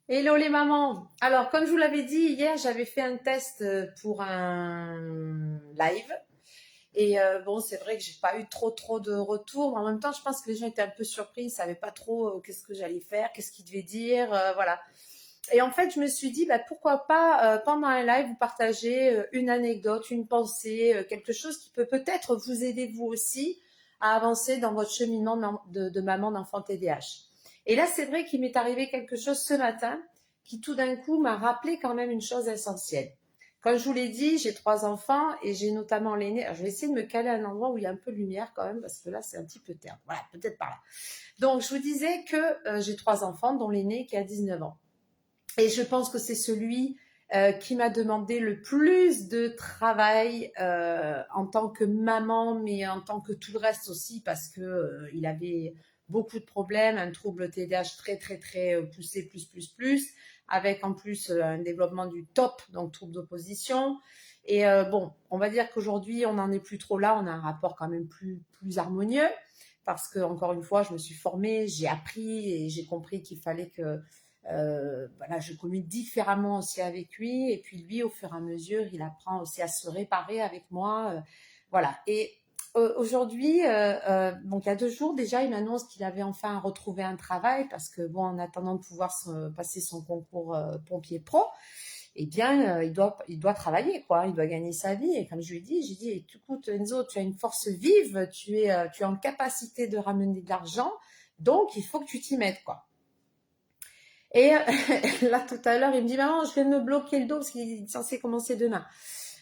Hello les mamans. Alors, comme je vous l'avais dit hier, j'avais fait un test pour un live. Et bon, c'est vrai que j'ai pas eu trop de retours. Mais en même temps, je pense que les gens étaient un peu surpris. Ils savaient pas trop qu'est-ce que j'allais faire, qu'est-ce qu'ils devaient dire, voilà. Et en fait, je me suis dit, bah, pourquoi pas pendant un live vous partager une anecdote, une pensée, quelque chose qui peut peut-être vous aider vous aussi à avancer dans votre cheminement de maman d'enfant TDAH. Et là, c'est vrai qu'il m'est arrivé quelque chose ce matin qui tout d'un coup m'a rappelé quand même une chose essentielle. Comme je vous l'ai dit, j'ai 3 enfants et j'ai notamment l'aîné. Alors, je vais essayer de me caler à un endroit où il y a un peu de lumière quand même parce que là, c'est un petit peu terne. Voilà, peut-être par là. Donc, je vous disais que j'ai 3 enfants, dont l'aîné qui a 19 ans. Et je pense que c'est celui qui m'a demandé le plus de travail en tant que maman, mais en tant que tout le reste aussi, parce que il avait beaucoup de problèmes, un trouble TDAH très poussé, plus, avec en plus un développement du TOP, donc trouble d'opposition. Et bon, on va dire qu'aujourd'hui, on n'en est plus trop là, on a un rapport quand même plus harmonieux, parce que encore une fois, je me suis formée, j'ai appris et j'ai compris qu'il fallait que voilà, je communique différemment aussi avec lui. Et puis lui, au fur et à mesure, il apprend aussi à se réparer avec moi. Voilà. Et aujourd'hui, donc il y a 2 jours déjà, il m'annonce qu'il avait enfin retrouvé un travail parce que bon, en attendant de pouvoir passer son concours pompier pro, eh bien, il doit travailler, quoi. Il doit gagner sa vie. Et comme je lui ai dit, j'ai dit, écoute, Enzo, tu as une force vive, tu es en capacité de ramener de l'argent, donc il faut que tu t'y mettes, quoi. Et là, tout à l'heure, il me dit, maman, je viens de me bloquer le dos parce qu'il est censé commencer demain.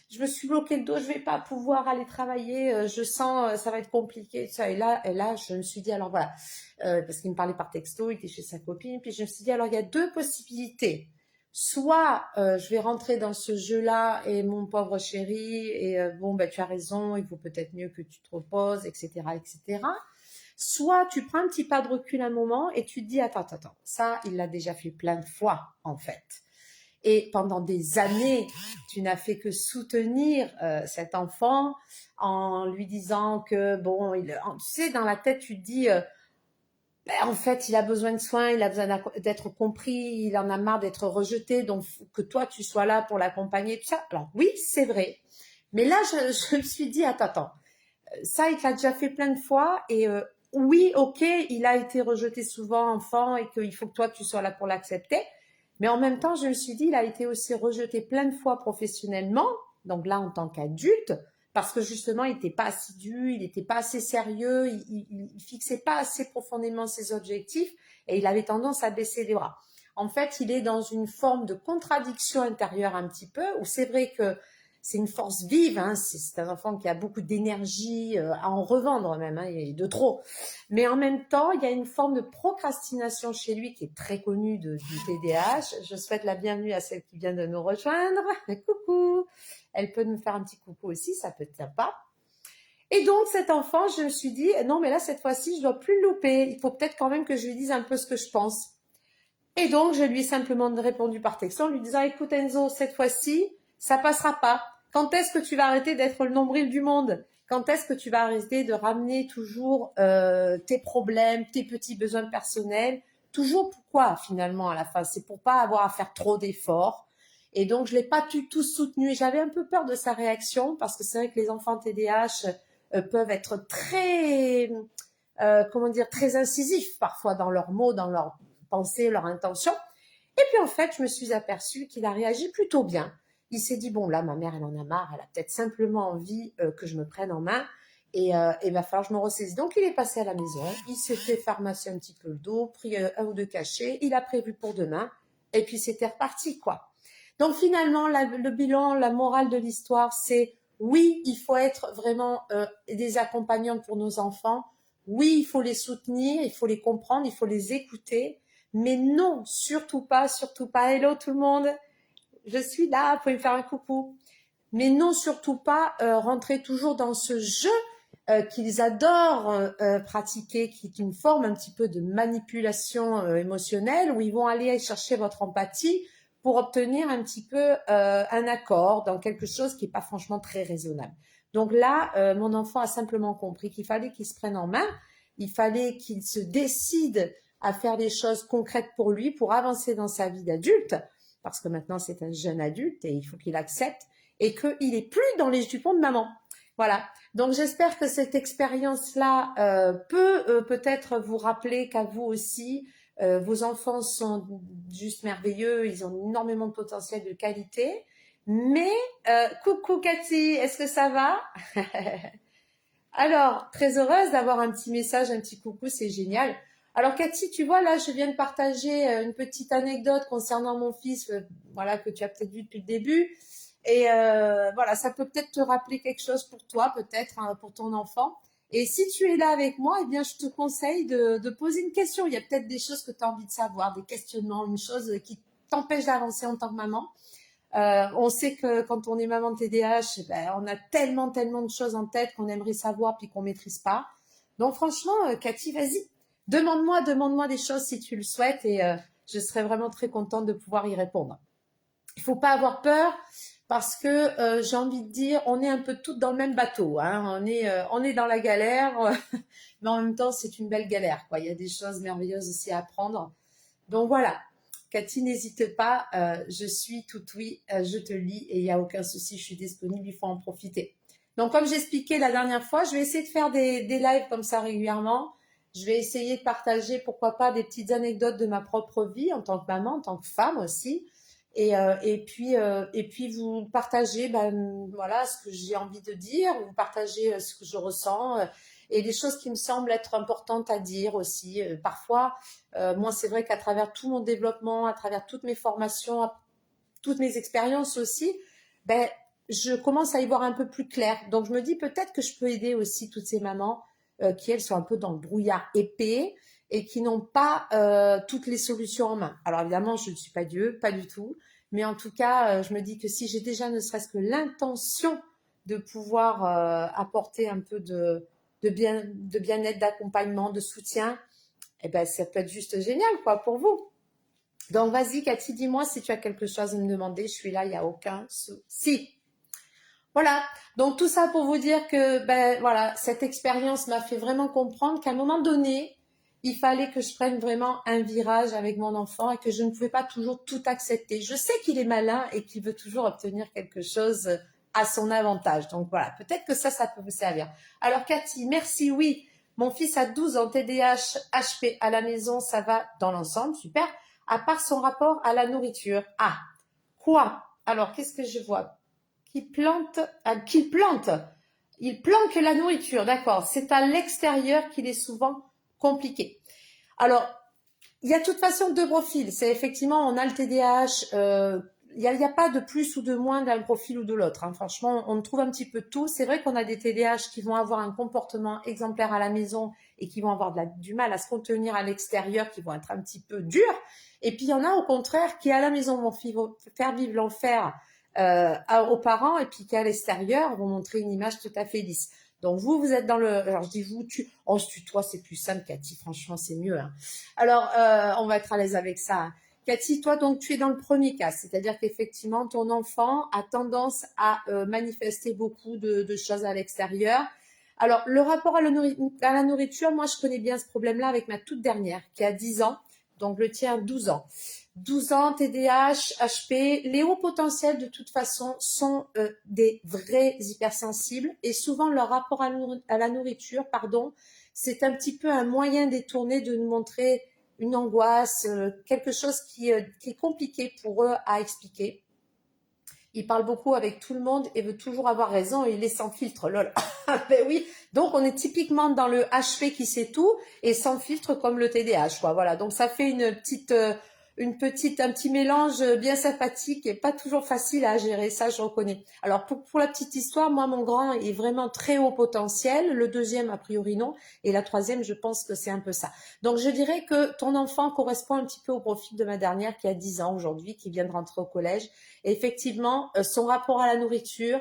Je me suis bloqué le dos, je vais pas pouvoir aller travailler, je sens, ça va être compliqué, tout ça. Et là, je me suis dit, alors voilà, parce qu'il me parlait par texto, il était chez sa copine, puis je me suis dit, alors il y a 2 possibilités. Soit je vais rentrer dans ce jeu-là et mon pauvre chéri, et bon, ben, tu as raison, il faut peut-être mieux que tu te reposes, etc., etc. Soit tu prends un petit pas de recul un moment et tu te dis, attends, ça, il l'a déjà fait plein de fois, en fait. Et pendant des années, tu n'as fait que soutenir cet enfant en lui disant que, bon, tu sais, dans la tête, tu te dis, ben, en fait, il a besoin de soins, il a besoin d'être compris, il en a marre d'être rejeté, donc que toi, tu sois là pour l'accompagner, tout ça. Alors oui, c'est vrai. Mais là, je me suis dit, attends, ça, il l'a déjà fait plein de fois. Et oui, ok, il a été rejeté souvent enfant et qu'il faut que toi, tu sois là pour l'accepter. Mais en même temps, je me suis dit, il a été aussi rejeté plein de fois professionnellement, donc là, en tant qu'adulte, parce que justement, il n'était pas assidu, il n'était pas assez sérieux, il fixait pas assez profondément ses objectifs et il avait tendance à baisser les bras. En fait, il est dans une forme de contradiction intérieure un petit peu, où c'est vrai que c'est une force vive, hein, c'est un enfant qui a beaucoup d'énergie, à en revendre même, hein, et de trop. Mais en même temps, il y a une forme de procrastination chez lui qui est très connue du TDAH. Je souhaite la bienvenue à celle qui vient de nous rejoindre. Coucou. Elle peut nous faire un petit coucou aussi, ça peut être sympa. Et donc, cet enfant, je me suis dit, non, mais là, cette fois-ci, je dois plus le louper. Il faut peut-être quand même que je lui dise un peu ce que je pense. Et donc, je lui ai simplement répondu par texto en lui disant, écoute Enzo, cette fois-ci, ça passera pas. Quand est-ce que tu vas arrêter d'être le nombril du monde? Quand est-ce que tu vas arrêter de ramener toujours tes problèmes, tes petits besoins personnels? Toujours pourquoi finalement à la fin? C'est pour pas avoir à faire trop d'efforts. Et donc, je l'ai pas du tout soutenu. J'avais un peu peur de sa réaction parce que c'est vrai que les enfants TDAH peuvent être très, comment dire, très incisifs parfois dans leurs mots, dans leurs pensées, leurs intentions. Et puis en fait, je me suis aperçue qu'il a réagi plutôt bien. Il s'est dit, bon là, ma mère, elle en a marre, elle a peut-être simplement envie que je me prenne en main et il va falloir que je me ressaisisse. Donc il est passé à la maison, il s'est fait pharmacie un petit peu le dos, pris un ou 2 cachets, il a prévu pour demain et puis c'était reparti, quoi. Donc finalement, le bilan, la morale de l'histoire, c'est oui, il faut être vraiment des accompagnants pour nos enfants. Oui, il faut les soutenir, il faut les comprendre, il faut les écouter. Mais non, surtout pas, surtout pas. Hello tout le monde, je suis là, vous pouvez me faire un coucou. Mais non, surtout pas rentrer toujours dans ce jeu qu'ils adorent pratiquer, qui est une forme un petit peu de manipulation émotionnelle, où ils vont aller chercher votre empathie pour obtenir un petit peu un accord dans quelque chose qui n'est pas franchement très raisonnable. Donc là, mon enfant a simplement compris qu'il fallait qu'il se prenne en main, il fallait qu'il se décide à faire des choses concrètes pour lui, pour avancer dans sa vie d'adulte, parce que maintenant c'est un jeune adulte et il faut qu'il accepte et qu'il est plus dans les jupons de maman. Voilà. Donc j'espère que cette expérience-là peut peut-être vous rappeler qu'à vous aussi, vos enfants sont juste merveilleux, ils ont énormément de potentiel, de qualité. Mais coucou Cathy, est-ce que ça va? Alors, très heureuse d'avoir un petit message, un petit coucou, c'est génial. Alors Cathy, tu vois, là, je viens de partager une petite anecdote concernant mon fils, voilà, que tu as peut-être vu depuis le début. Et voilà, ça peut peut-être te rappeler quelque chose pour toi, peut-être hein, pour ton enfant. Et si tu es là avec moi, eh bien, je te conseille de poser une question. Il y a peut-être des choses que tu as envie de savoir, des questionnements, une chose qui t'empêche d'avancer en tant que maman. On sait que quand on est maman de TDAH, ben, on a tellement, tellement de choses en tête qu'on aimerait savoir puis qu'on maîtrise pas. Donc franchement, Cathy, vas-y, demande-moi des choses si tu le souhaites et je serais vraiment très contente de pouvoir y répondre. Il faut pas avoir peur parce que j'ai envie de dire, on est un peu toutes dans le même bateau. Hein. On est dans la galère, mais en même temps, c'est une belle galère. Quoi. Il y a des choses merveilleuses aussi à apprendre. Donc voilà, Cathy, n'hésite pas, je suis tout oui, je te lis et il n'y a aucun souci, je suis disponible, il faut en profiter. Donc comme j'expliquais la dernière fois, je vais essayer de faire des lives comme ça régulièrement. Je vais essayer de partager, pourquoi pas, des petites anecdotes de ma propre vie en tant que maman, en tant que femme aussi. Et puis vous partagez ben, voilà, ce que j'ai envie de dire, vous partagez ce que je ressens et des choses qui me semblent être importantes à dire aussi. Parfois, moi, c'est vrai qu'à travers tout mon développement, à travers toutes mes formations, toutes mes expériences aussi, ben, je commence à y voir un peu plus clair. Donc, je me dis peut-être que je peux aider aussi toutes ces mamans qui, elles, sont un peu dans le brouillard épais et qui n'ont pas toutes les solutions en main. Alors, évidemment, je ne suis pas Dieu, pas du tout. Mais en tout cas, je me dis que si j'ai déjà ne serait-ce que l'intention de pouvoir apporter un peu de bien-être, d'accompagnement, de soutien, eh ben, ça peut être juste génial, quoi, pour vous. Donc, vas-y, Cathy, dis-moi si tu as quelque chose à me demander. Je suis là, il n'y a aucun souci. Voilà. Donc, tout ça pour vous dire que, ben, voilà, cette expérience m'a fait vraiment comprendre qu'à un moment donné, il fallait que je prenne vraiment un virage avec mon enfant et que je ne pouvais pas toujours tout accepter. Je sais qu'il est malin et qu'il veut toujours obtenir quelque chose à son avantage. Donc, voilà. Peut-être que ça peut vous servir. Alors, Cathy, merci. Oui, mon fils a 12 ans, TDAH, HP à la maison, ça va dans l'ensemble. Super. À part son rapport à la nourriture. Ah, quoi? Alors, qu'est-ce que je vois? Qu'il plante, il planque la nourriture, d'accord. C'est à l'extérieur qu'il est souvent compliqué. Alors, il y a de toute façon deux profils. C'est effectivement, on a le TDAH, il n'y a pas de plus ou de moins d'un profil ou de l'autre. Hein. Franchement, on trouve un petit peu de tout. C'est vrai qu'on a des TDAH qui vont avoir un comportement exemplaire à la maison et qui vont avoir du mal à se contenir à l'extérieur, qui vont être un petit peu durs. Et puis, il y en a au contraire qui, à la maison, vont faire vivre l'enfer aux parents et puis qui, à l'extérieur, vont montrer une image tout à fait lisse. Donc, vous êtes dans le... Alors, je dis vous, on se tutoie, c'est plus simple, Cathy. Franchement, c'est mieux. Hein. Alors, on va être à l'aise avec ça. Cathy, toi, donc, tu es dans le premier cas, c'est-à-dire qu'effectivement, ton enfant a tendance à manifester beaucoup de choses à l'extérieur. Alors, le rapport à la nourriture, moi, je connais bien ce problème-là avec ma toute dernière, qui a 10 ans, donc le tien, 12 ans. 12 ans, TDAH, HP, les hauts potentiels, de toute façon, sont des vrais hypersensibles et souvent, leur rapport à la nourriture, c'est un petit peu un moyen détourné de nous montrer une angoisse, quelque chose qui est compliqué pour eux à expliquer. Il parle beaucoup avec tout le monde et veut toujours avoir raison et il est sans filtre, lol. Ben oui, donc on est typiquement dans le HP qui sait tout et sans filtre comme le TDAH, quoi. Voilà, donc ça fait un petit mélange bien sympathique et pas toujours facile à gérer, ça je reconnais. Alors pour la petite histoire, moi mon grand est vraiment très haut potentiel, le deuxième a priori non, et la troisième je pense que c'est un peu ça. Donc je dirais que ton enfant correspond un petit peu au profil de ma dernière qui a 10 ans aujourd'hui, qui vient de rentrer au collège. Et effectivement, son rapport à la nourriture,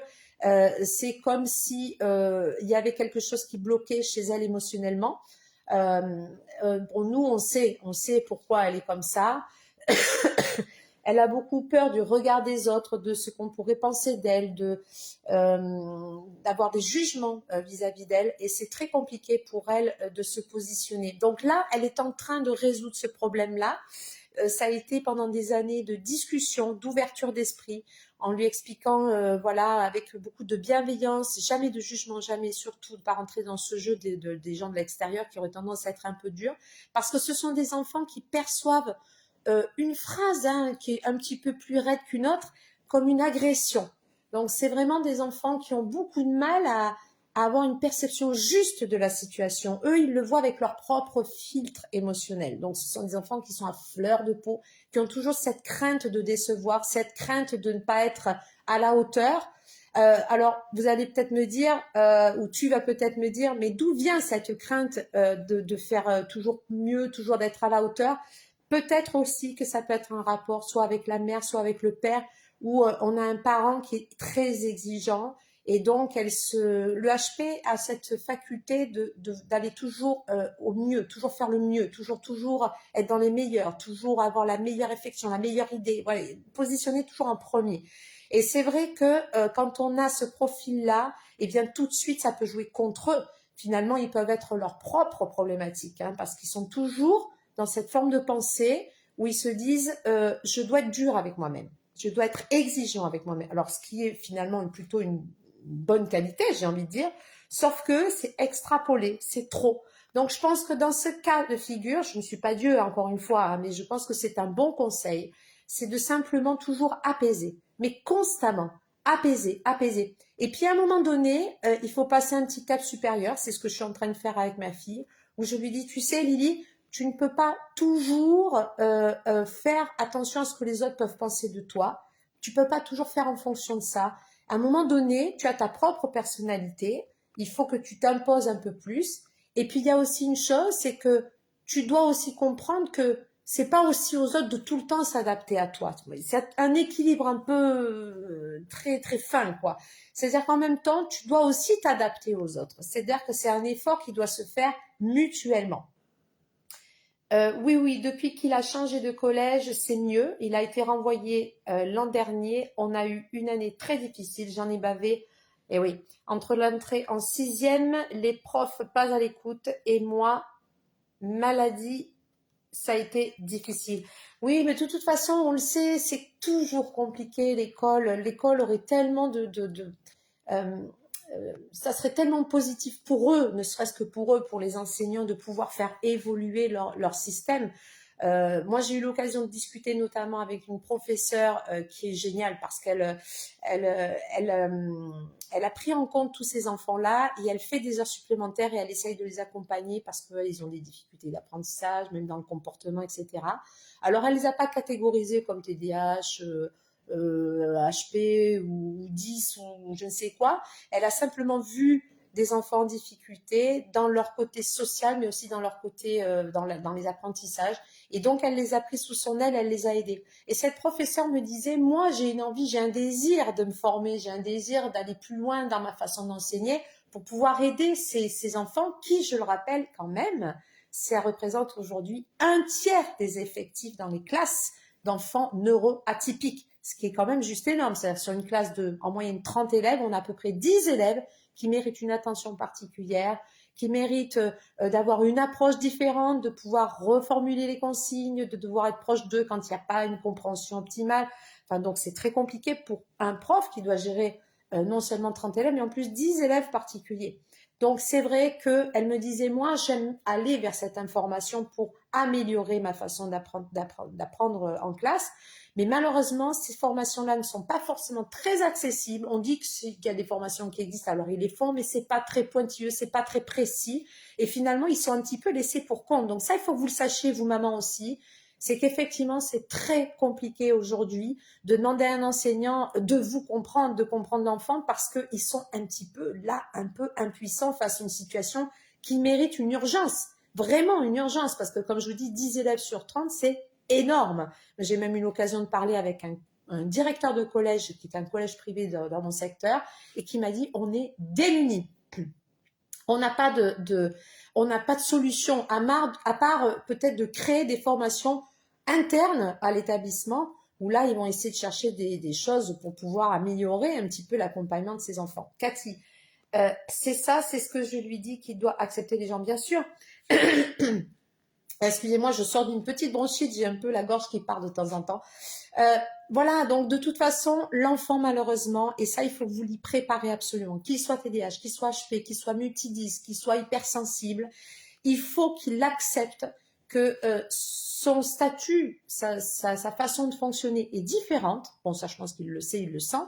c'est comme si il y avait quelque chose qui bloquait chez elle émotionnellement. Bon, nous, on sait pourquoi elle est comme ça. Elle a beaucoup peur du regard des autres, de ce qu'on pourrait penser d'elle, d'avoir des jugements vis-à-vis d'elle. Et c'est très compliqué pour elle de se positionner. Donc là, elle est en train de résoudre ce problème-là. Ça a été pendant des années de discussion, d'ouverture d'esprit, en lui expliquant, voilà, avec beaucoup de bienveillance, jamais de jugement, jamais, surtout de ne pas rentrer dans ce jeu des gens de l'extérieur qui auraient tendance à être un peu durs, parce que ce sont des enfants qui perçoivent une phrase qui est un petit peu plus raide qu'une autre comme une agression. Donc c'est vraiment des enfants qui ont beaucoup de mal à avoir une perception juste de la situation. Eux, ils le voient avec leur propre filtre émotionnel. Donc ce sont des enfants qui sont à fleur de peau, qui ont toujours cette crainte de décevoir, cette crainte de ne pas être à la hauteur. Alors, vous allez peut-être me dire, ou tu vas peut-être me dire, mais d'où vient cette crainte de faire toujours mieux, toujours d'être à la hauteur? Peut-être aussi que ça peut être un rapport soit avec la mère, soit avec le père, où on a un parent qui est très exigeant et donc le HP a cette faculté d'aller toujours au mieux, toujours faire le mieux, toujours être dans les meilleurs, toujours avoir la meilleure réflexion, la meilleure idée, voilà, positionner toujours en premier. Et c'est vrai que quand on a ce profil-là, eh bien tout de suite ça peut jouer contre eux. Finalement, ils peuvent être leurs propres problématiques, parce qu'ils sont toujours dans cette forme de pensée où ils se disent je dois être dur avec moi-même, je dois être exigeant avec moi-même. Alors ce qui est finalement plutôt une bonne qualité, j'ai envie de dire, sauf que c'est extrapolé, c'est trop. Donc je pense que dans ce cas de figure, je ne suis pas Dieu encore une fois, mais je pense que c'est un bon conseil, c'est de simplement toujours apaiser, mais constamment apaiser, apaiser. Et puis à un moment donné, il faut passer un petit cap supérieur, c'est ce que je suis en train de faire avec ma fille, où je lui dis, tu sais Lily, tu ne peux pas toujours faire attention à ce que les autres peuvent penser de toi. Tu peux pas toujours faire en fonction de ça. À un moment donné, tu as ta propre personnalité. Il faut que tu t'imposes un peu plus. Et puis il y a aussi une chose, c'est que tu dois aussi comprendre que c'est pas aussi aux autres de tout le temps s'adapter à toi. C'est un équilibre un peu très très fin, quoi. C'est-à-dire qu'en même temps, tu dois aussi t'adapter aux autres. C'est-à-dire que c'est un effort qui doit se faire mutuellement. Oui, oui, depuis qu'il a changé de collège, c'est mieux. Il a été renvoyé l'an dernier. On a eu une année très difficile. J'en ai bavé. Et oui, entre l'entrée en sixième, les profs pas à l'écoute et moi, maladie, ça a été difficile. Oui, mais de toute façon, on le sait, c'est toujours compliqué l'école. L'école aurait tellement euh, ça serait tellement positif pour eux, ne serait-ce que pour eux, pour les enseignants, de pouvoir faire évoluer leur système. Moi, j'ai eu l'occasion de discuter notamment avec une professeure qui est géniale parce elle a pris en compte tous ces enfants-là et elle fait des heures supplémentaires et elle essaye de les accompagner parce qu'ils ont des difficultés d'apprentissage, même dans le comportement, etc. Alors, elle les a pas catégorisés comme TDAH, HP ou 10 ou je ne sais quoi. Elle a simplement vu des enfants en difficulté dans leur côté social, mais aussi dans leur côté dans les apprentissages. Et donc, elle les a pris sous son aile, elle les a aidés. Et cette professeure me disait, moi, j'ai une envie, j'ai un désir de me former, j'ai un désir d'aller plus loin dans ma façon d'enseigner pour pouvoir aider ces enfants qui, je le rappelle quand même, ça représente aujourd'hui un tiers des effectifs dans les classes d'enfants neuroatypiques, ce qui est quand même juste énorme. C'est-à-dire sur une classe de, en moyenne, 30 élèves, on a à peu près 10 élèves qui méritent une attention particulière, qui méritent d'avoir une approche différente, de pouvoir reformuler les consignes, de devoir être proche d'eux quand il n'y a pas une compréhension optimale. Enfin, donc c'est très compliqué pour un prof qui doit gérer non seulement 30 élèves, mais en plus 10 élèves particuliers. Donc c'est vrai qu'elle me disait, moi j'aime aller vers cette information pour améliorer ma façon d'apprendre en classe. Mais malheureusement, ces formations-là ne sont pas forcément très accessibles. On dit qu'il y a des formations qui existent, alors ils les font, mais c'est pas très pointilleux, c'est pas très précis. Et finalement, ils sont un petit peu laissés pour compte. Donc ça, il faut que vous le sachiez, vous, maman aussi. C'est qu'effectivement, c'est très compliqué aujourd'hui de demander à un enseignant de vous comprendre, de comprendre l'enfant, parce qu'ils sont un petit peu là, un peu impuissants face à une situation qui mérite une urgence. Vraiment une urgence, parce que comme je vous dis, 10 élèves sur 30, c'est énorme. J'ai même eu l'occasion de parler avec un directeur de collège, qui est un collège privé dans mon secteur, et qui m'a dit, on est démunis. On n'a pas on n'a pas de solution à part peut-être de créer des formations internes à l'établissement où là, ils vont essayer de chercher des choses pour pouvoir améliorer un petit peu l'accompagnement de ces enfants. Cathy, c'est ça, c'est ce que je lui dis qu'il doit accepter les gens, bien sûr. Excusez-moi, je sors d'une petite bronchite, j'ai un peu la gorge qui part de temps en temps. Euh, voilà, donc de toute façon, l'enfant malheureusement, et ça il faut que vous l'y préparez absolument, qu'il soit TDAH, qu'il soit HP, qu'il soit multidys, qu'il soit hypersensible, il faut qu'il accepte que son statut, sa façon de fonctionner est différente. Bon, ça je pense qu'il le sait, il le sent,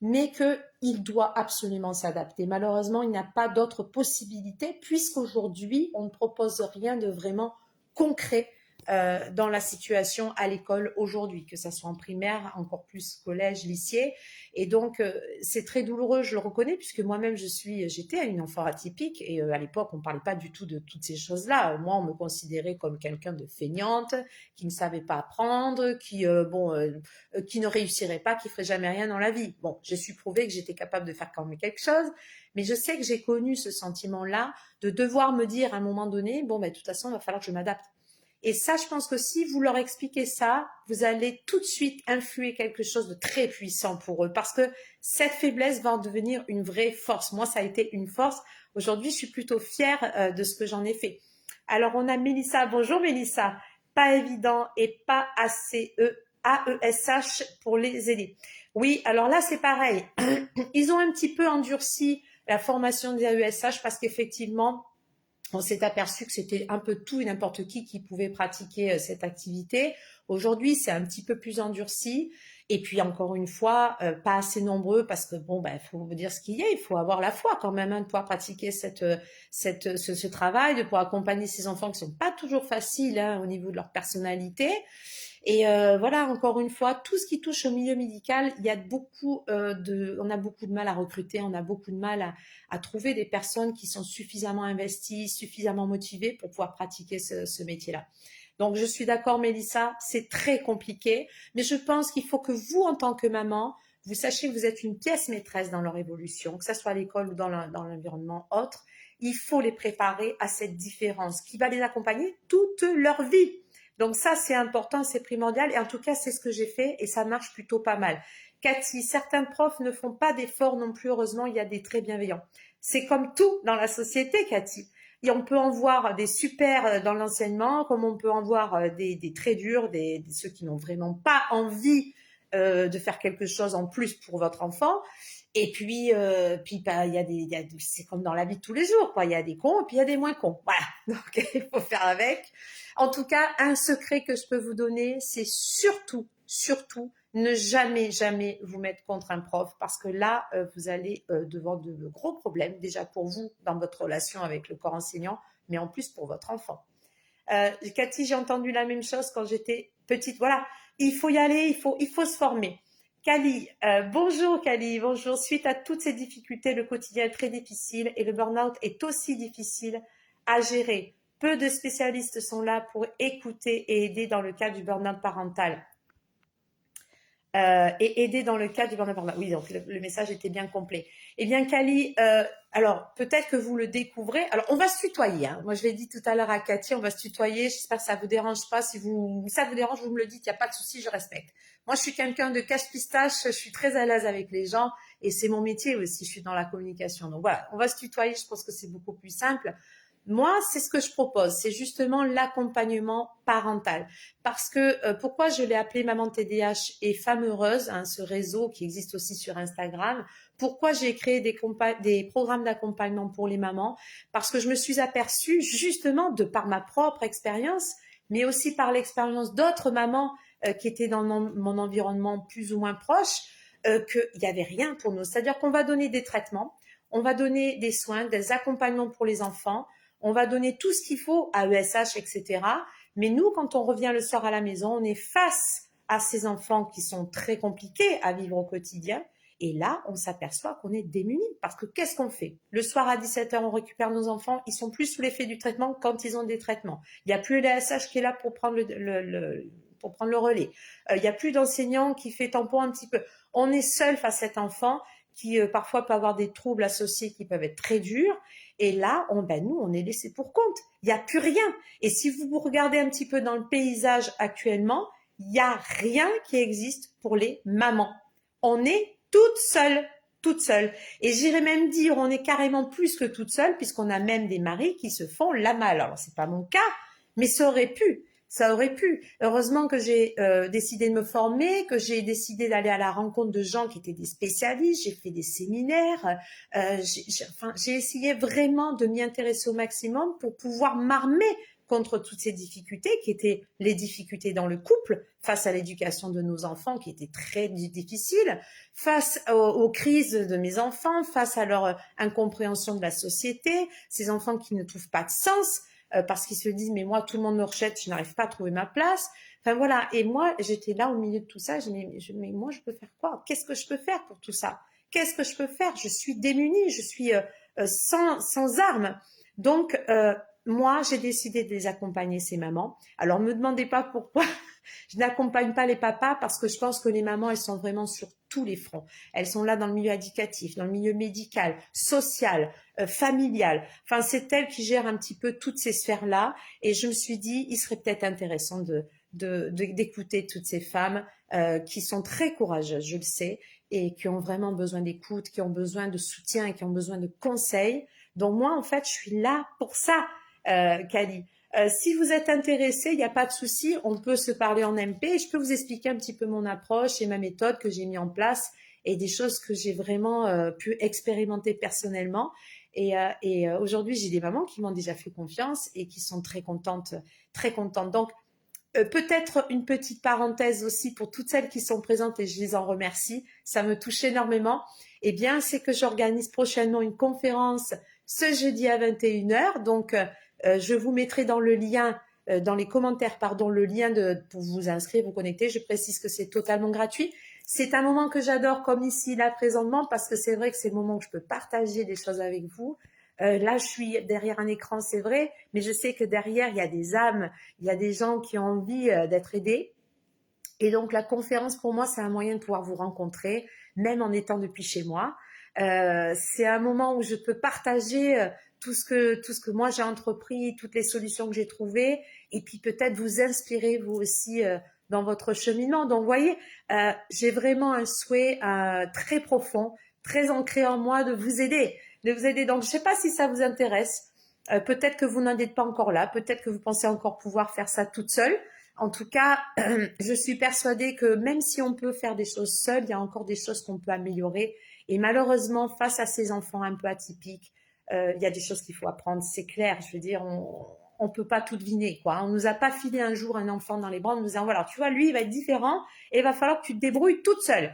mais qu'il doit absolument s'adapter. Malheureusement, il n'y a pas d'autre possibilité puisqu'aujourd'hui, on ne propose rien de vraiment concret dans la situation à l'école aujourd'hui, que ça soit en primaire, encore plus collège, lycée. Et donc, c'est très douloureux, je le reconnais, puisque moi-même, j'étais une enfant atypique et à l'époque, on ne parlait pas du tout de toutes ces choses-là. Moi, on me considérait comme quelqu'un de feignante, qui ne savait pas apprendre, qui ne réussirait pas, qui ferait jamais rien dans la vie. Bon, j'ai su prouver que j'étais capable de faire quand même quelque chose, mais je sais que j'ai connu ce sentiment-là de devoir me dire à un moment donné, bon, ben, de toute façon, il va falloir que je m'adapte. Et ça, je pense que si vous leur expliquez ça, vous allez tout de suite influer quelque chose de très puissant pour eux, parce que cette faiblesse va en devenir une vraie force. Moi, ça a été une force. Aujourd'hui, je suis plutôt fière de ce que j'en ai fait. Alors, on a Mélissa. Bonjour Mélissa. Pas évident et pas assez AESH pour les aider. Oui, alors là, c'est pareil. Ils ont un petit peu endurci la formation des AESH parce qu'effectivement, on s'est aperçu que c'était un peu tout et n'importe qui pouvait pratiquer cette activité. Aujourd'hui, c'est un petit peu plus endurci. Et puis, encore une fois, pas assez nombreux parce que, bon, ben, faut vous dire ce qu'il y a. Il faut avoir la foi quand même, hein, de pouvoir pratiquer ce travail, de pouvoir accompagner ces enfants qui sont pas toujours faciles, hein, au niveau de leur personnalité. Et voilà, encore une fois, tout ce qui touche au milieu médical, il y a on a beaucoup de mal à recruter, on a beaucoup de mal à trouver des personnes qui sont suffisamment investies, suffisamment motivées pour pouvoir pratiquer ce métier-là. Donc, je suis d'accord, Mélissa, c'est très compliqué, mais je pense qu'il faut que vous, en tant que maman, vous sachiez que vous êtes une pièce maîtresse dans leur évolution, que ce soit à l'école ou dans l'environnement autre. Il faut les préparer à cette différence qui va les accompagner toute leur vie. Donc ça, c'est important, c'est primordial. Et en tout cas, c'est ce que j'ai fait et ça marche plutôt pas mal. Cathy, certains profs ne font pas d'efforts non plus. Heureusement, il y a des très bienveillants. C'est comme tout dans la société, Cathy. Et on peut en voir des super dans l'enseignement, comme on peut en voir des très durs, ceux qui n'ont vraiment pas envie de faire quelque chose en plus pour votre enfant. Et puis, bah, c'est comme dans la vie de tous les jours, quoi. Il y a des cons et puis il y a des moins cons. Voilà. Donc, il faut faire avec. En tout cas, un secret que je peux vous donner, c'est surtout, ne jamais, jamais vous mettre contre un prof parce que là, vous allez devant de gros problèmes, déjà pour vous dans votre relation avec le corps enseignant, mais en plus pour votre enfant. Cathy, j'ai entendu la même chose quand j'étais petite. Voilà, il faut y aller, il faut se former. Cali, bonjour Cali, bonjour. Suite à toutes ces difficultés, le quotidien est très difficile et le burn-out est aussi difficile à gérer. Peu de spécialistes sont là pour écouter et aider dans le cas du burn-out parental. Et aider dans le cas du burn-out parental. Oui, donc le message était bien complet. Eh bien, Cali, alors peut-être que vous le découvrez. Alors, on va se tutoyer. Hein. Moi, je l'ai dit tout à l'heure à Cathy, on va se tutoyer. J'espère que ça vous dérange pas. Si ça vous dérange, vous me le dites. Il n'y a pas de souci, je respecte. Moi, je suis quelqu'un de cache-pistache. Je suis très à l'aise avec les gens et c'est mon métier aussi. Je suis dans la communication. Donc voilà, on va se tutoyer. Je pense que c'est beaucoup plus simple. Moi, c'est ce que je propose, c'est justement l'accompagnement parental. Parce que pourquoi je l'ai appelé Maman TDAH et Femme Heureuse, hein, ce réseau qui existe aussi sur Instagram. Pourquoi j'ai créé des programmes d'accompagnement pour les mamans? Parce que je me suis aperçue justement de par ma propre expérience, mais aussi par l'expérience d'autres mamans qui étaient dans mon environnement plus ou moins proche, qu'il n'y avait rien pour nous. C'est-à-dire qu'on va donner des traitements, on va donner des soins, des accompagnements pour les enfants, on va donner tout ce qu'il faut à ESH, etc. Mais nous, quand on revient le soir à la maison, on est face à ces enfants qui sont très compliqués à vivre au quotidien. Et là, on s'aperçoit qu'on est démunis. Parce que qu'est-ce qu'on fait? Le soir à 17h, on récupère nos enfants. Ils sont plus sous l'effet du traitement quand ils ont des traitements. Il n'y a plus l'ESH qui est là pour prendre pour prendre le relais. Il n'y a plus d'enseignant qui fait tampon un petit peu. On est seul face à cet enfant qui parfois peut avoir des troubles associés qui peuvent être très durs. Et là, nous, on est laissé pour compte. Il n'y a plus rien. Et si vous regardez un petit peu dans le paysage actuellement, il n'y a rien qui existe pour les mamans. On est toute seule, toute seule. Et j'irais même dire, on est carrément plus que toute seule, puisqu'on a même des maris qui se font la malle. Alors, c'est pas mon cas, mais ça aurait pu. Ça aurait pu. Heureusement que j'ai décidé de me former, que j'ai décidé d'aller à la rencontre de gens qui étaient des spécialistes. J'ai fait des séminaires. J'ai essayé vraiment de m'y intéresser au maximum pour pouvoir m'armer contre toutes ces difficultés qui étaient les difficultés dans le couple, face à l'éducation de nos enfants qui était très difficile, face aux crises de mes enfants, face à leur incompréhension de la société, ces enfants qui ne trouvent pas de sens, parce qu'ils se disent mais moi tout le monde me rejette, je n'arrive pas à trouver ma place. Enfin voilà, et moi j'étais là au milieu de tout ça, mais moi je peux faire quoi? Qu'est-ce que je peux faire pour tout ça? Qu'est-ce que je peux faire? Je suis démunie, je suis sans armes. Donc moi j'ai décidé de les accompagner, ces mamans. Alors me demandez pas pourquoi je n'accompagne pas les papas, parce que je pense que les mamans, elles sont vraiment sur tous les fronts. Elles sont là dans le milieu éducatif, dans le milieu médical, social, familial. Enfin, c'est elles qui gèrent un petit peu toutes ces sphères-là. Et je me suis dit, il serait peut-être intéressant d'écouter toutes ces femmes qui sont très courageuses, je le sais, et qui ont vraiment besoin d'écoute, qui ont besoin de soutien et qui ont besoin de conseils. Donc moi, en fait, je suis là pour ça, Kali. Si vous êtes intéressé, il n'y a pas de souci, on peut se parler en MP et je peux vous expliquer un petit peu mon approche et ma méthode que j'ai mis en place et des choses que j'ai vraiment pu expérimenter personnellement. Aujourd'hui, j'ai des mamans qui m'ont déjà fait confiance et qui sont très contentes, très contentes. Donc, peut-être une petite parenthèse aussi pour toutes celles qui sont présentes et je les en remercie, ça me touche énormément. Eh bien, c'est que j'organise prochainement une conférence ce jeudi à 21h. Donc, je vous mettrai dans le lien, dans les commentaires, pardon, le lien pour vous inscrire, vous connecter. Je précise que c'est totalement gratuit. C'est un moment que j'adore comme ici, là, présentement, parce que c'est vrai que c'est le moment où je peux partager des choses avec vous. Là, je suis derrière un écran, c'est vrai, mais je sais que derrière, il y a des âmes, il y a des gens qui ont envie d'être aidés. Et donc, la conférence, pour moi, c'est un moyen de pouvoir vous rencontrer, même en étant depuis chez moi. C'est un moment où je peux partager tout ce que moi j'ai entrepris, toutes les solutions que j'ai trouvées, et puis peut-être vous inspirer vous aussi dans votre cheminement. Donc, vous voyez, j'ai vraiment un souhait très profond, très ancré en moi de vous aider, de vous aider. Donc, je ne sais pas si ça vous intéresse. Peut-être que vous n'en êtes pas encore là, peut-être que vous pensez encore pouvoir faire ça toute seule. En tout cas, je suis persuadée que même si on peut faire des choses seul, il y a encore des choses qu'on peut améliorer. Et malheureusement, face à ces enfants un peu atypiques, il y a des choses qu'il faut apprendre. C'est clair, je veux dire, on peut pas tout deviner, quoi. On nous a pas filé un jour un enfant dans les bras en nous disant, voilà, tu vois, lui, il va être différent et il va falloir que tu te débrouilles toute seule.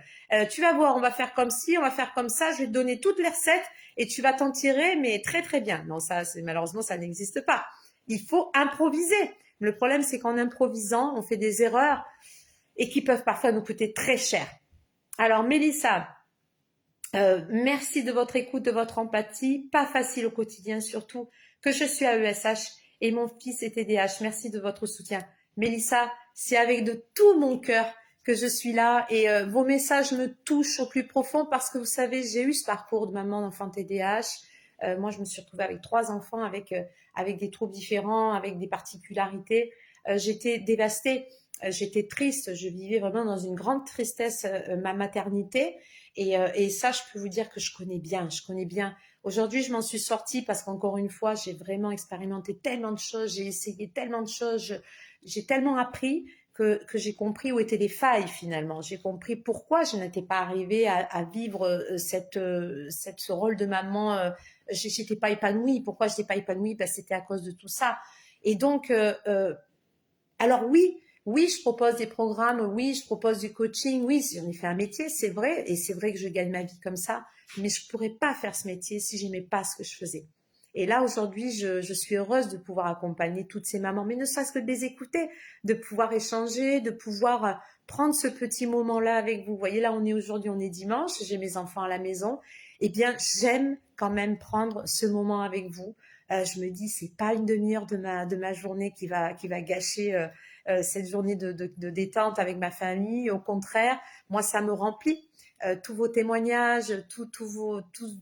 Tu vas voir, on va faire comme ci, on va faire comme ça, je vais te donner toutes les recettes et tu vas t'en tirer, mais très, très bien. Non, ça, malheureusement, ça n'existe pas. Il faut improviser. Le problème, c'est qu'en improvisant, on fait des erreurs et qui peuvent parfois nous coûter très cher. Alors, Mélissa, merci de votre écoute, de votre empathie. Pas facile au quotidien, surtout que je suis à ESH et mon fils est TDAH. Merci de votre soutien. Mélissa, c'est avec de tout mon cœur que je suis là et vos messages me touchent au plus profond parce que vous savez, j'ai eu ce parcours de maman d'enfant TDAH. Moi, je me suis retrouvée avec 3 enfants avec des troubles différents, avec des particularités. J'étais dévastée, j'étais triste, je vivais vraiment dans une grande tristesse ma maternité. Et ça, je peux vous dire que je connais bien. Aujourd'hui, je m'en suis sortie parce qu'encore une fois, j'ai vraiment expérimenté tellement de choses, j'ai essayé tellement de choses, j'ai tellement appris que j'ai compris où étaient les failles finalement. J'ai compris pourquoi je n'étais pas arrivée à vivre ce rôle de maman. J'étais pas épanouie. Pourquoi je n'étais pas épanouie? Ben, c'était à cause de tout ça. Et donc, alors oui, oui, je propose des programmes, oui, je propose du coaching, oui, j'en ai fait un métier, c'est vrai, et c'est vrai que je gagne ma vie comme ça, mais je pourrais pas faire ce métier si j'aimais pas ce que je faisais. Et là, aujourd'hui, je suis heureuse de pouvoir accompagner toutes ces mamans, mais ne serait-ce que de les écouter, de pouvoir échanger, de pouvoir prendre ce petit moment-là avec vous. Vous voyez, là, aujourd'hui, on est dimanche, j'ai mes enfants à la maison. Eh bien, j'aime quand même prendre ce moment avec vous. Je me dis, c'est pas une demi-heure de ma journée qui va gâcher cette journée de détente avec ma famille. Au contraire, moi, ça me remplit. Tous vos témoignages, toute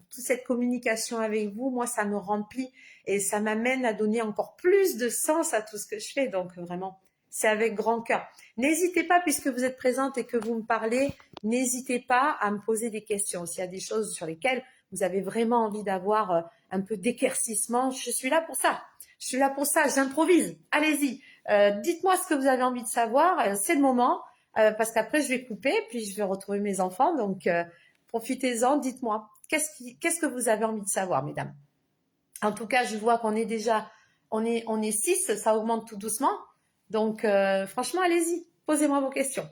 cette communication avec vous, moi, ça me remplit et ça m'amène à donner encore plus de sens à tout ce que je fais. Donc, vraiment, c'est avec grand cœur. N'hésitez pas, puisque vous êtes présente et que vous me parlez, n'hésitez pas à me poser des questions. S'il y a des choses sur lesquelles vous avez vraiment envie d'avoir un peu d'éclaircissement, je suis là pour ça. Je suis là pour ça, j'improvise. Allez-y, dites-moi ce que vous avez envie de savoir, c'est le moment, parce qu'après je vais couper, puis je vais retrouver mes enfants, donc profitez-en, dites-moi. Qu'est-ce que vous avez envie de savoir, mesdames? En tout cas, je vois qu'on est déjà, on est 6, ça augmente tout doucement. Donc, franchement, allez-y, posez-moi vos questions.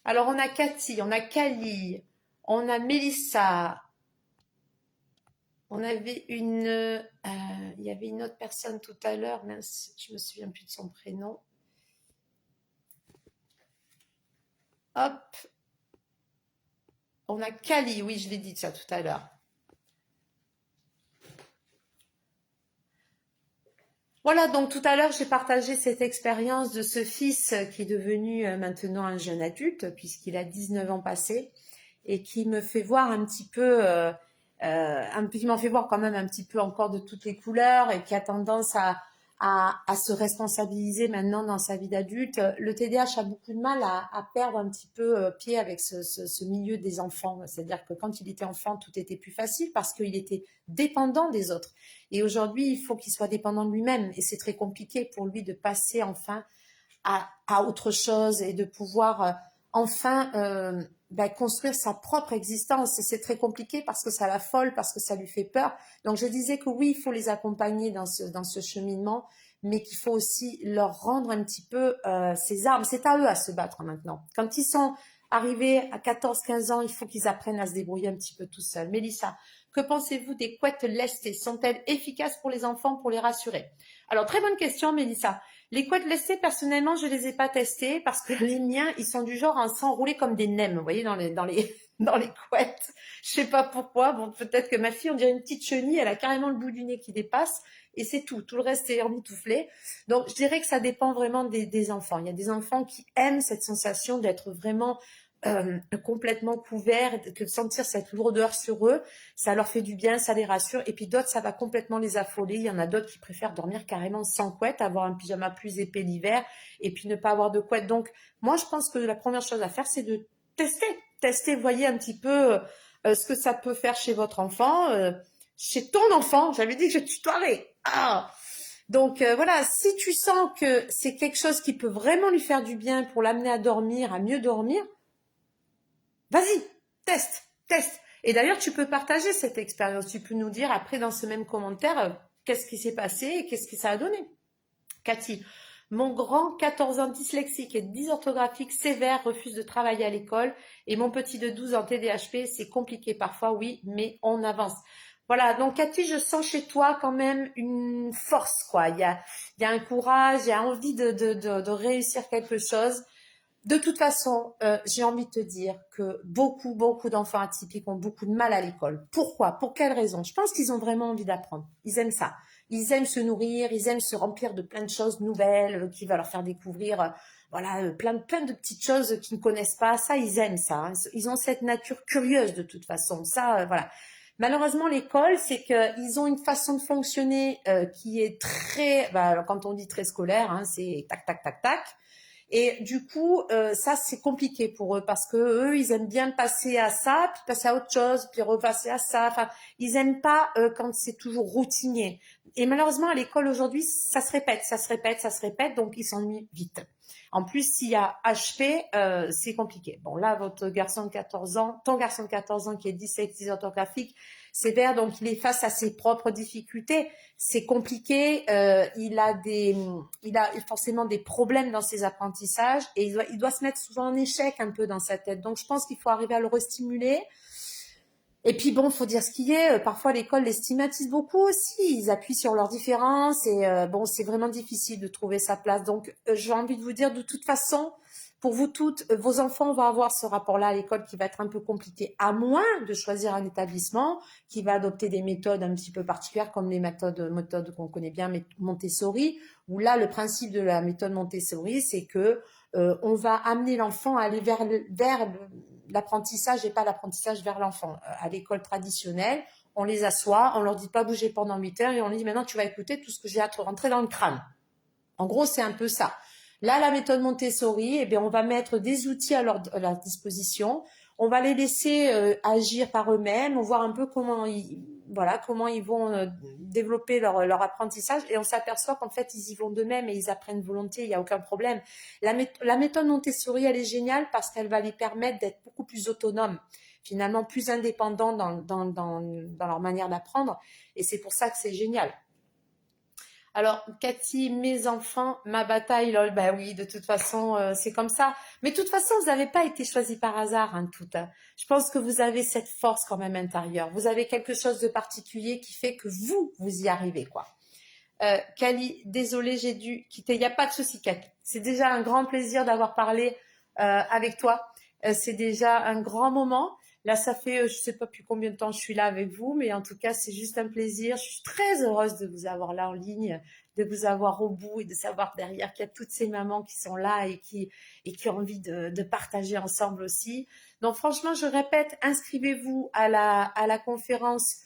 Alors, on a Cathy, on a Kali, on a Mélissa, on avait il y avait une autre personne tout à l'heure, mince, je me souviens plus de son prénom. Hop, on a Kali, oui, je l'ai dit ça tout à l'heure. Voilà, donc tout à l'heure, j'ai partagé cette expérience de ce fils qui est devenu maintenant un jeune adulte, puisqu'il a 19 ans passés, et qui me fait voir un petit peu, qui m'en fait voir quand même un petit peu encore de toutes les couleurs, et qui a tendance à se responsabiliser maintenant dans sa vie d'adulte. Le TDAH a beaucoup de mal à perdre un petit peu pied avec ce milieu des enfants. C'est-à-dire que quand il était enfant, tout était plus facile parce qu'il était dépendant des autres. Et aujourd'hui, il faut qu'il soit dépendant de lui-même. Et c'est très compliqué pour lui de passer enfin à autre chose et de pouvoir enfin construire sa propre existence. Et c'est très compliqué parce que ça l'affole, parce que ça lui fait peur. Donc je disais que oui, il faut les accompagner dans ce cheminement, mais qu'il faut aussi leur rendre un petit peu ces armes. C'est à eux à se battre maintenant. Quand ils sont arrivés à 14-15 ans, il faut qu'ils apprennent à se débrouiller un petit peu tout seuls. Mélissa, que pensez-vous des couettes lestées? Sont-elles efficaces pour les enfants pour les rassurer? Alors, très bonne question, Mélissa. Les couettes lestées, personnellement, je les ai pas testées parce que les miens, ils sont du genre à s'enrouler comme des nems, vous voyez, dans les couettes. Je sais pas pourquoi. Bon, peut-être que ma fille, on dirait une petite chenille, elle a carrément le bout du nez qui dépasse et c'est tout. Tout le reste est emmitouflé. Donc, je dirais que ça dépend vraiment des enfants. Il y a des enfants qui aiment cette sensation d'être vraiment complètement couverts, de sentir cette lourdeur sur eux. Ça leur fait du bien, ça les rassure. Et puis d'autres, ça va complètement les affoler. Il y en a d'autres qui préfèrent dormir carrément sans couette, avoir un pyjama plus épais l'hiver et puis ne pas avoir de couette. Donc, moi, je pense que la première chose à faire, c'est de tester. Tester, voyez un petit peu ce que ça peut faire chez votre enfant, chez ton enfant. J'avais dit que je tutoierais. Ah! Donc voilà, si tu sens que c'est quelque chose qui peut vraiment lui faire du bien pour l'amener à dormir, à mieux dormir, vas-y, teste. Et d'ailleurs, tu peux partager cette expérience. Tu peux nous dire après dans ce même commentaire qu'est-ce qui s'est passé et qu'est-ce que ça a donné. Cathy, mon grand 14 ans dyslexique et dysorthographique sévère refuse de travailler à l'école et mon petit de 12 ans TDHP, c'est compliqué parfois, oui, mais on avance. Voilà, donc Cathy, je sens chez toi quand même une force, quoi. Il y a un courage, il y a envie de réussir quelque chose. De toute façon, j'ai envie de te dire que beaucoup d'enfants atypiques ont beaucoup de mal à l'école. Pourquoi? Pour quelles raisons? Je pense qu'ils ont vraiment envie d'apprendre. Ils aiment ça. Ils aiment se nourrir, ils aiment se remplir de plein de choses nouvelles qui va leur faire découvrir, voilà, plein de petites choses qu'ils ne connaissent pas. Ça, ils aiment ça, hein. Ils ont cette nature curieuse de toute façon. Ça, voilà. Malheureusement, l'école, c'est qu'ils ont une façon de fonctionner qui est très, quand on dit très scolaire, hein, c'est tac, tac, tac, tac. Et du coup, ça c'est compliqué pour eux parce que eux, ils aiment bien passer à ça, puis passer à autre chose, puis repasser à ça. Enfin, ils aiment pas quand c'est toujours routinier. Et malheureusement, à l'école aujourd'hui, ça se répète, ça se répète, ça se répète, donc ils s'ennuient vite. En plus, s'il y a HP, c'est compliqué. Bon, là, votre garçon de 14 ans, ton garçon de 14 ans qui est dyslexique orthographique, sévère, donc il est face à ses propres difficultés. C'est compliqué. Il a forcément des problèmes dans ses apprentissages et il doit se mettre souvent en échec un peu dans sa tête. Donc je pense qu'il faut arriver à le restimuler. Et puis bon, faut dire ce qui est. Parfois l'école les stigmatise beaucoup aussi. Ils appuient sur leurs différences et bon, c'est vraiment difficile de trouver sa place. Donc j'ai envie de vous dire de toute façon, pour vous toutes, vos enfants vont avoir ce rapport-là à l'école qui va être un peu compliqué, à moins de choisir un établissement qui va adopter des méthodes un petit peu particulières, comme les méthodes qu'on connaît bien, Montessori, où là, le principe de la méthode Montessori, c'est que on va amener l'enfant à aller vers l'apprentissage et pas l'apprentissage vers l'enfant. À l'école traditionnelle, on les assoit, on leur dit pas bouger pendant 8 heures et on leur dit maintenant tu vas écouter tout ce que j'ai à te rentrer dans le crâne. En gros, c'est un peu ça. Là, la méthode Montessori, eh bien, on va mettre des outils à leur disposition. On va les laisser agir par eux-mêmes, on va voir un peu voilà, comment ils vont développer leur apprentissage. Et on s'aperçoit qu'en fait, ils y vont d'eux-mêmes et ils apprennent volontiers, il n'y a aucun problème. La méthode Montessori, elle est géniale parce qu'elle va les permettre d'être beaucoup plus autonomes, finalement plus indépendants dans leur manière d'apprendre. Et c'est pour ça que c'est génial. Alors, Cathy, mes enfants, ma bataille, lol, bah oui, de toute façon, c'est comme ça. Mais de toute façon, vous n'avez pas été choisi par hasard, hein, toutes, hein. Je pense que vous avez cette force quand même intérieure. Vous avez quelque chose de particulier qui fait que vous y arrivez, quoi. Kali, désolée, j'ai dû quitter. Il n'y a pas de souci, Kali. C'est déjà un grand plaisir d'avoir parlé avec toi. C'est déjà un grand moment. Là, ça fait, je sais pas depuis combien de temps je suis là avec vous, mais en tout cas, c'est juste un plaisir. Je suis très heureuse de vous avoir là en ligne, de vous avoir au bout et de savoir derrière qu'il y a toutes ces mamans qui sont là et qui ont envie de partager ensemble aussi. Donc, franchement, je répète, inscrivez-vous à la conférence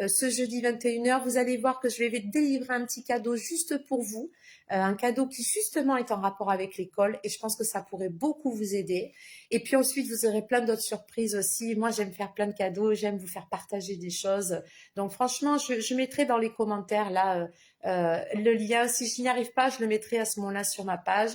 ce jeudi 21h. Vous allez voir que je vais délivrer un petit cadeau juste pour vous, un cadeau qui justement est en rapport avec l'école et je pense que ça pourrait beaucoup vous aider. Et puis ensuite, vous aurez plein d'autres surprises aussi. Moi, j'aime faire plein de cadeaux, j'aime vous faire partager des choses. Donc franchement, je mettrai dans les commentaires là le lien. Si je n'y arrive pas, je le mettrai à ce moment-là sur ma page.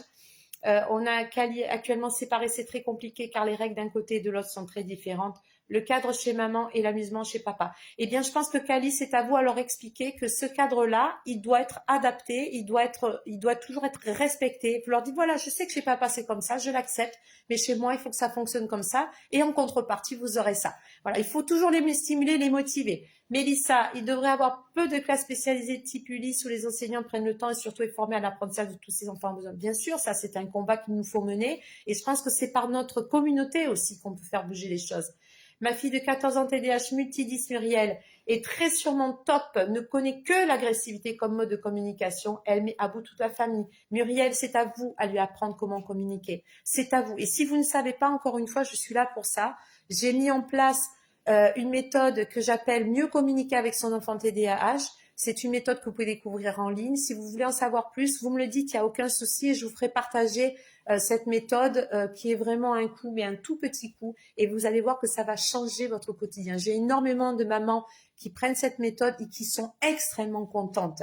On a Kali actuellement séparé, c'est très compliqué car les règles d'un côté et de l'autre sont très différentes. Le cadre chez maman et l'amusement chez papa. Eh bien, je pense que Kali, c'est à vous à leur expliquer que ce cadre-là, il doit être adapté, il doit toujours être respecté. Vous leur dites, voilà, je sais que chez papa c'est comme ça, je l'accepte, mais chez moi, il faut que ça fonctionne comme ça. Et en contrepartie, vous aurez ça. Voilà, il faut toujours les stimuler, les motiver. Mélissa, il devrait avoir peu de classes spécialisées de type Ulysse où les enseignants prennent le temps et surtout est formé à l'apprentissage de tous ces enfants en besoin. Bien sûr, ça c'est un combat qu'il nous faut mener et je pense que c'est par notre communauté aussi qu'on peut faire bouger les choses. Ma fille de 14 ans TDAH multidis Muriel est très sûrement top, ne connaît que l'agressivité comme mode de communication. Elle met à bout toute la famille. Muriel, c'est à vous à lui apprendre comment communiquer. C'est à vous. Et si vous ne savez pas, encore une fois, je suis là pour ça. J'ai mis en place une méthode que j'appelle mieux communiquer avec son enfant TDAH. C'est une méthode que vous pouvez découvrir en ligne. Si vous voulez en savoir plus, vous me le dites, il n'y a aucun souci et je vous ferai partager cette méthode qui est vraiment un coup, mais un tout petit coup. Et vous allez voir que ça va changer votre quotidien. J'ai énormément de mamans qui prennent cette méthode et qui sont extrêmement contentes.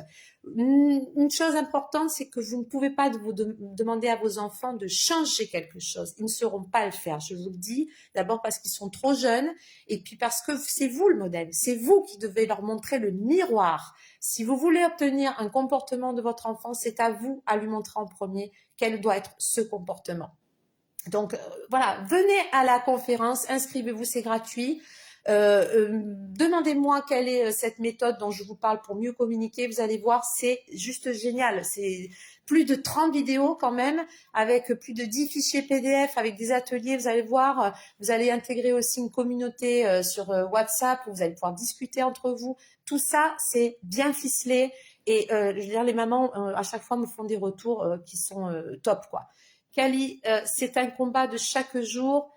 Une chose importante, c'est que vous ne pouvez pas vous demander à vos enfants de changer quelque chose. Ils ne sauront pas le faire, je vous le dis. D'abord parce qu'ils sont trop jeunes et puis parce que c'est vous le modèle. C'est vous qui devez leur montrer le miroir. Si vous voulez obtenir un comportement de votre enfant, c'est à vous à lui montrer en premier quel doit être ce comportement. Donc voilà, venez à la conférence, inscrivez-vous, c'est gratuit. Demandez-moi quelle est cette méthode dont je vous parle pour mieux communiquer. Vous allez voir, c'est juste génial. C'est plus de 30 vidéos quand même, avec plus de 10 fichiers PDF, avec des ateliers. Vous allez voir, vous allez intégrer aussi une communauté sur WhatsApp où vous allez pouvoir discuter entre vous. Tout ça, c'est bien ficelé. Et je veux dire, les mamans, à chaque fois, me font des retours qui sont top, quoi. Kali, c'est un combat de chaque jour.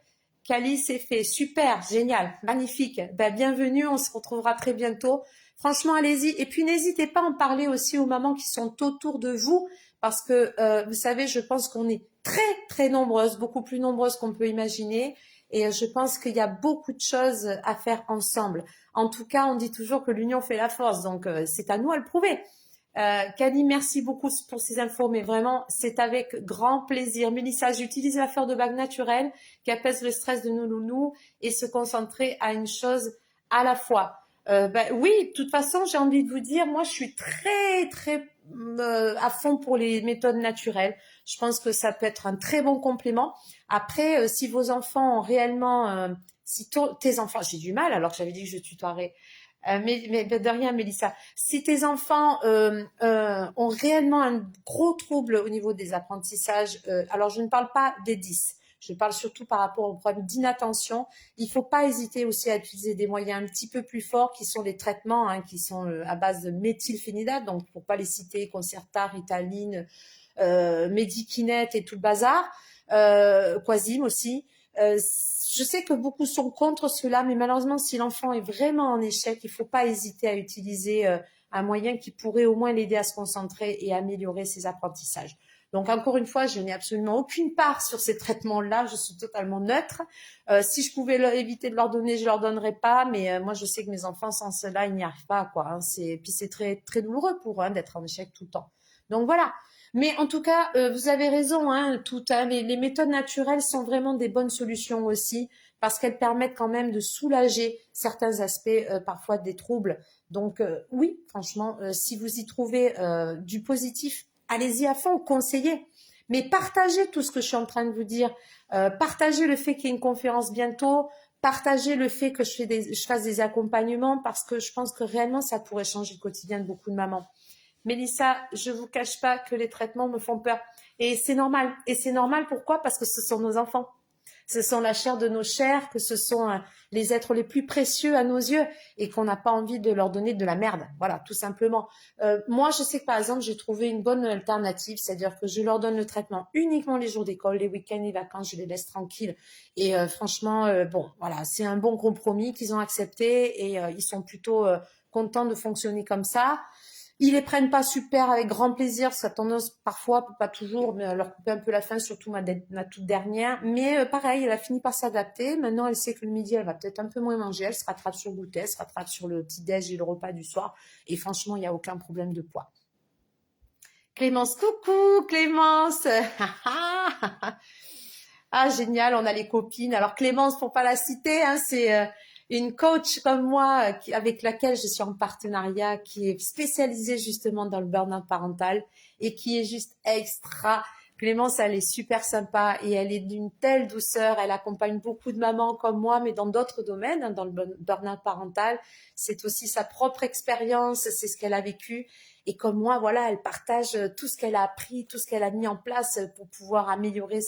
Kali, c'est fait. Super, génial, magnifique. Ben, bienvenue, on se retrouvera très bientôt. Franchement, allez-y. Et puis, n'hésitez pas à en parler aussi aux mamans qui sont autour de vous. Parce que, vous savez, je pense qu'on est très, très nombreuses, beaucoup plus nombreuses qu'on peut imaginer. Et je pense qu'il y a beaucoup de choses à faire ensemble. En tout cas, on dit toujours que l'union fait la force. Donc, c'est à nous à le prouver. Kali, merci beaucoup pour ces infos, mais vraiment, c'est avec grand plaisir. Mélissa, j'utilise la fleur de bague naturelle qui apaise le stress de nos loulous et se concentrer à une chose à la fois. Oui, de toute façon, j'ai envie de vous dire, moi, je suis très, très à fond pour les méthodes naturelles. Je pense que ça peut être un très bon complément. Après, si vos enfants ont réellement, si tes enfants, j'ai du mal, alors que j'avais dit que je tutoierais. Mais de rien, Mélissa. Si tes enfants ont réellement un gros trouble au niveau des apprentissages, alors je ne parle pas des 10, je parle surtout par rapport au problème d'inattention. Il ne faut pas hésiter aussi à utiliser des moyens un petit peu plus forts qui sont les traitements, hein, qui sont à base de méthylphénidate, donc pour pas les citer, Concerta, Ritaline, Medikinet et tout le bazar, Quasim aussi. Je sais que beaucoup sont contre cela, mais malheureusement, si l'enfant est vraiment en échec, il ne faut pas hésiter à utiliser un moyen qui pourrait au moins l'aider à se concentrer et améliorer ses apprentissages. Donc encore une fois, je n'ai absolument aucune part sur ces traitements-là, je suis totalement neutre. Si je pouvais éviter de leur donner, je leur donnerais pas, mais moi je sais que mes enfants sans cela, ils n'y arrivent pas, quoi. Hein. Puis c'est très très douloureux pour eux, hein, d'être en échec tout le temps. Donc voilà. Mais en tout cas, vous avez raison, hein, les méthodes naturelles sont vraiment des bonnes solutions aussi parce qu'elles permettent quand même de soulager certains aspects parfois des troubles. Donc oui, franchement, si vous y trouvez du positif, allez-y à fond, conseillez. Mais partagez tout ce que je suis en train de vous dire. Partagez le fait qu'il y ait une conférence bientôt. Partagez le fait que je fasse des accompagnements parce que je pense que réellement, ça pourrait changer le quotidien de beaucoup de mamans. Mélissa, je vous cache pas que les traitements me font peur. Et c'est normal. Et c'est normal, pourquoi? Parce que ce sont nos enfants. Ce sont la chair de nos chairs, que ce sont les êtres les plus précieux à nos yeux et qu'on n'a pas envie de leur donner de la merde. Voilà, tout simplement. Moi, je sais que par exemple, j'ai trouvé une bonne alternative, c'est-à-dire que je leur donne le traitement uniquement les jours d'école, les week-ends, les vacances, je les laisse tranquilles. Et franchement, bon, voilà, c'est un bon compromis qu'ils ont accepté et ils sont plutôt contents de fonctionner comme ça. Ils les prennent pas super avec grand plaisir, ça tendance parfois, pas toujours, mais à leur couper un peu la faim, surtout ma toute dernière. Mais pareil, elle a fini par s'adapter. Maintenant, elle sait que le midi, elle va peut-être un peu moins manger. Elle se rattrape sur le goûter, elle se rattrape sur le petit-déj et le repas du soir. Et franchement, il n'y a aucun problème de poids. Clémence, coucou Clémence. Ah, génial, on a les copines. Alors Clémence, pour pas la citer, hein, c'est une coach comme moi avec laquelle je suis en partenariat, qui est spécialisée justement dans le burn-out parental et qui est juste extra. Clémence, elle est super sympa et elle est d'une telle douceur. Elle accompagne beaucoup de mamans comme moi, mais dans d'autres domaines, hein, dans le burn-out parental. C'est aussi sa propre expérience, c'est ce qu'elle a vécu. Et comme moi, voilà, elle partage tout ce qu'elle a appris, tout ce qu'elle a mis en place pour pouvoir améliorer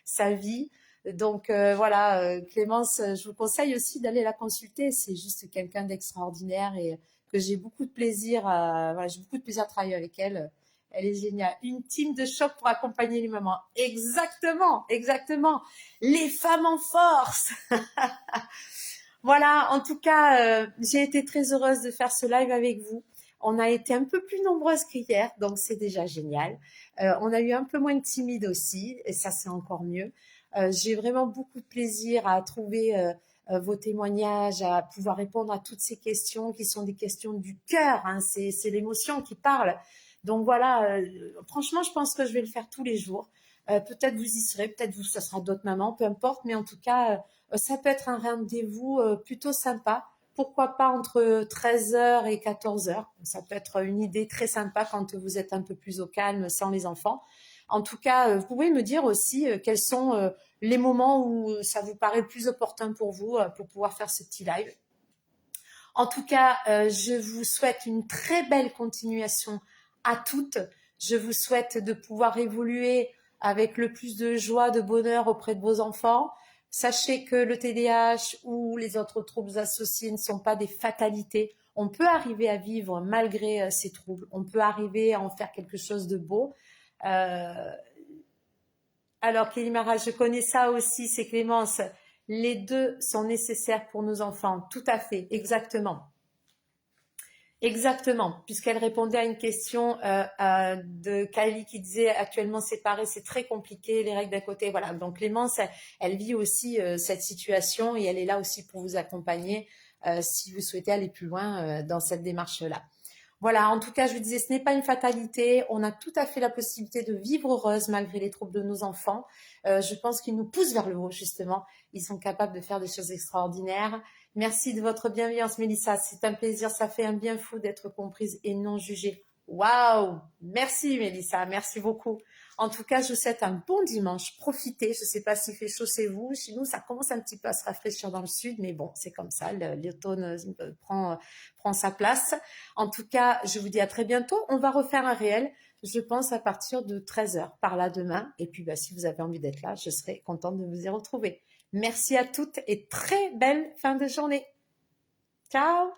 sa vie. Donc voilà, Clémence, je vous conseille aussi d'aller la consulter. C'est juste quelqu'un d'extraordinaire et que j'ai beaucoup de plaisir voilà, j'ai beaucoup de plaisir à travailler avec elle. Elle est géniale. Une team de choc pour accompagner les mamans. Exactement, exactement. Les femmes en force. Voilà, en tout cas, j'ai été très heureuse de faire ce live avec vous. On a été un peu plus nombreuses qu'hier, donc c'est déjà génial. On a eu un peu moins de timides aussi, et ça c'est encore mieux. J'ai vraiment beaucoup de plaisir à trouver vos témoignages, à pouvoir répondre à toutes ces questions qui sont des questions du cœur, hein, c'est l'émotion qui parle. Donc voilà, franchement, je pense que je vais le faire tous les jours. Peut-être vous y serez, peut-être vous, ça sera d'autres mamans, peu importe, mais en tout cas, ça peut être un rendez-vous plutôt sympa. Pourquoi pas entre 13h et 14h. Ça peut être une idée très sympa quand vous êtes un peu plus au calme sans les enfants. En tout cas, vous pouvez me dire aussi quels sont les moments où ça vous paraît le plus opportun pour vous pour pouvoir faire ce petit live. En tout cas, je vous souhaite une très belle continuation à toutes. Je vous souhaite de pouvoir évoluer avec le plus de joie, de bonheur auprès de vos enfants. Sachez que le TDAH ou les autres troubles associés ne sont pas des fatalités. On peut arriver à vivre malgré ces troubles. On peut arriver à en faire quelque chose de beau. Alors, Kelly Mara, je connais ça aussi, c'est Clémence. Les deux sont nécessaires pour nos enfants. Tout à fait, exactement. Exactement, puisqu'elle répondait à une question de Kylie qui disait actuellement séparée, c'est très compliqué, les règles d'un côté. Voilà, donc Clémence, elle vit aussi cette situation et elle est là aussi pour vous accompagner si vous souhaitez aller plus loin dans cette démarche-là. Voilà, en tout cas, je vous disais, ce n'est pas une fatalité. On a tout à fait la possibilité de vivre heureuse malgré les troubles de nos enfants. Je pense qu'ils nous poussent vers le haut, justement. Ils sont capables de faire des choses extraordinaires. Merci de votre bienveillance, Mélissa. C'est un plaisir, ça fait un bien fou d'être comprise et non jugée. Waouh! Merci, Mélissa. Merci beaucoup. En tout cas, je vous souhaite un bon dimanche. Profitez. Je ne sais pas s'il fait chaud chez vous. Chez nous, ça commence un petit peu à se rafraîchir dans le sud, mais bon, c'est comme ça. L'automne prend sa place. En tout cas, je vous dis à très bientôt. On va refaire un réel, je pense, à partir de 13h par là demain. Et puis, si vous avez envie d'être là, je serai contente de vous y retrouver. Merci à toutes et très belle fin de journée. Ciao!